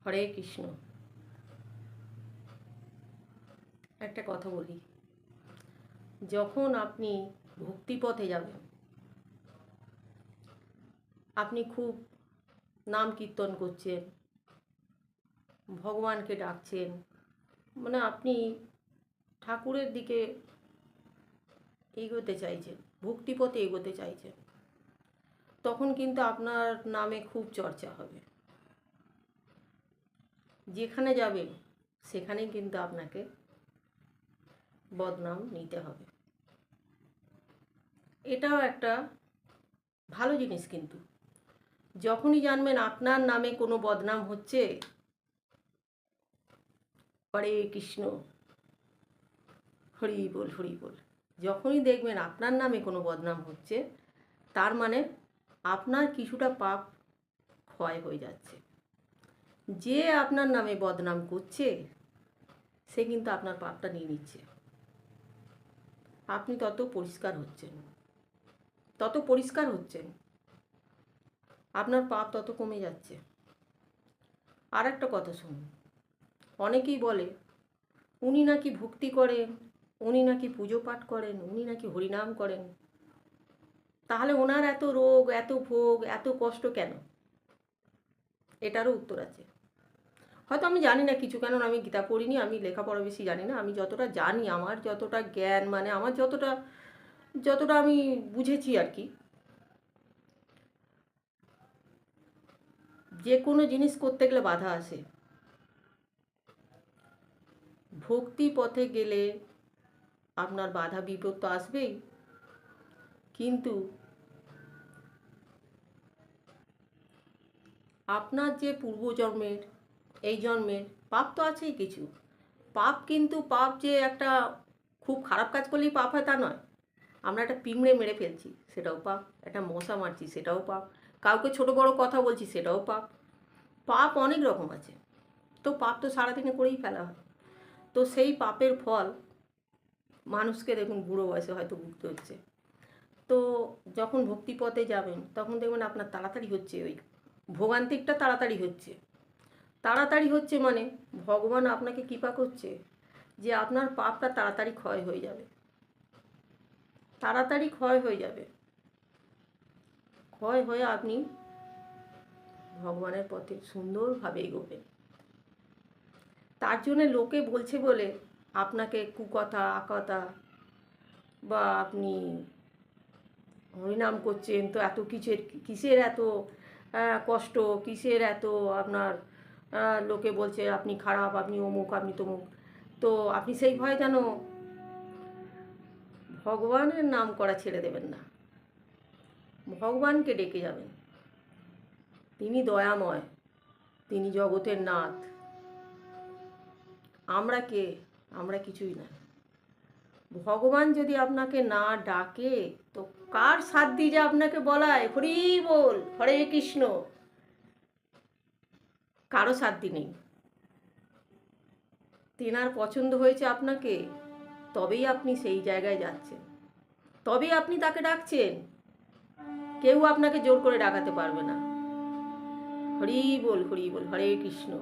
হরে কৃষ্ণ। একটা কথা বলি, যখন আপনি ভক্তিপথে যাবেন, আপনি খুব নাম কীর্তন করছেন, ভগবানকে ডাকছেন, মানে আপনি ঠাকুরের দিকে এগোতে চাইছেন, ভক্তিপথে এগোতে চাইছেন, তখন কিন্তু আপনার নামে খুব চর্চা হবে। যেখানে যাবেন সেখানেই কিন্তু আপনাকে বদনাম নিতে হবে। এটাও একটা ভালো জিনিস, কিন্তু যখনই জানবেন আপনার নামে কোনো বদনাম হচ্ছে, হরে কৃষ্ণ, হরি বল হরি বল, যখনই দেখবেন আপনার নামে কোনো বদনাম হচ্ছে, তার মানে আপনার কিছুটা পাপ ক্ষয় হয়ে যাচ্ছে। যে আপনার নামে বদনাম করছে সে কিন্তু আপনার পাপটা নিয়ে নিচ্ছে। আপনি তত পরিষ্কার হচ্ছেন, আপনার পাপ তত কমে যাচ্ছে। আর একটা কথা শুনুন, অনেকেই বলে উনি নাকি ভক্তি করেন, উনি নাকি পুজো পাঠ করেন, উনি নাকি হরিনাম করেন, তাহলে ওনার এত রোগ, এত ভোগ, এত কষ্ট কেন? এটারও উত্তর আছে। হয়তো আমি জানি না কিছু, কেন আমি গীতা পড়িনি, আমি লেখাপড়া বেশি জানি না। আমি যতটা জানি, আমার যতটা জ্ঞান, মানে আমার যতটা যতটা আমি বুঝেছি আর কি, যে কোনো জিনিস করতে গেলে বাধা আসে। ভক্তি পথে গেলে আপনার বাধা বিপদ তো আসবেই, কিন্তু আপনার যে পূর্বজন্মের, এই জন্মের পাপ তো আছেই কিছু। পাপ, কিন্তু পাপ যে একটা খুব খারাপ কাজ করলেই পাপ হয় তা নয়। আমরা একটা পিঁমড়ে মেরে ফেলছি, সেটাও পাপ। একটা মশা মারছি, সেটাও পাপ। কাউকে ছোট বড় কথা বলছি, সেটাও পাপ। পাপ অনেক রকম আছে। তো পাপ তো সারাদিনে করেই ফেলা হয়। তো সেই পাপের ফল মানুষকে দেখুন বুড়ো বয়সে হয়তো ভুগতে হচ্ছে। তো যখন ভক্তিপথে যাবেন তখন দেখবেন আপনার তাড়াতাড়ি হচ্ছে, ওই ভোগান্তিকটা তাড়াতাড়ি হচ্ছে মানে ভগবান আপনাকে কৃপা করছে যে আপনার পাপটা তাড়াতাড়ি ক্ষয় হয়ে যাবে, ক্ষয় হয়ে আপনি ভগবানের পথে সুন্দরভাবে এগোবেন। তার জন্য লোকে বলছে বলে আপনাকে কুকথা আকথা, বা আপনি হরিনাম করছেন তো এত কিসের এত কষ্ট, কিসের এত আপনার লোকে বলছে আপনি খারাপ, আপনি অমুক, আপনি তমুক। তো আপনি সেই ভয়ে যেন ভগবানের নাম করা ছেড়ে দেবেন না, ভগবানকে ডেকে যাবেন। তিনি দয়াময়, তিনি জগতের নাথ। আমরা কে? আমরা কিছুই না। ভগবান যদি আপনাকে না ডাকে তো কার সাথ দিয়ে যে আপনাকে বলায় হরি বল হরে কৃষ্ণ, কারো সাধ্য নেই। তেনার পছন্দ হয়েছে আপনাকে, তবেই আপনি সেই জায়গায় যাচ্ছেন, তবেই আপনি তাকে ডাকছেন। কেউ আপনাকে জোর করে ডাকাতে পারবে না। হরি বল হরে কৃষ্ণ।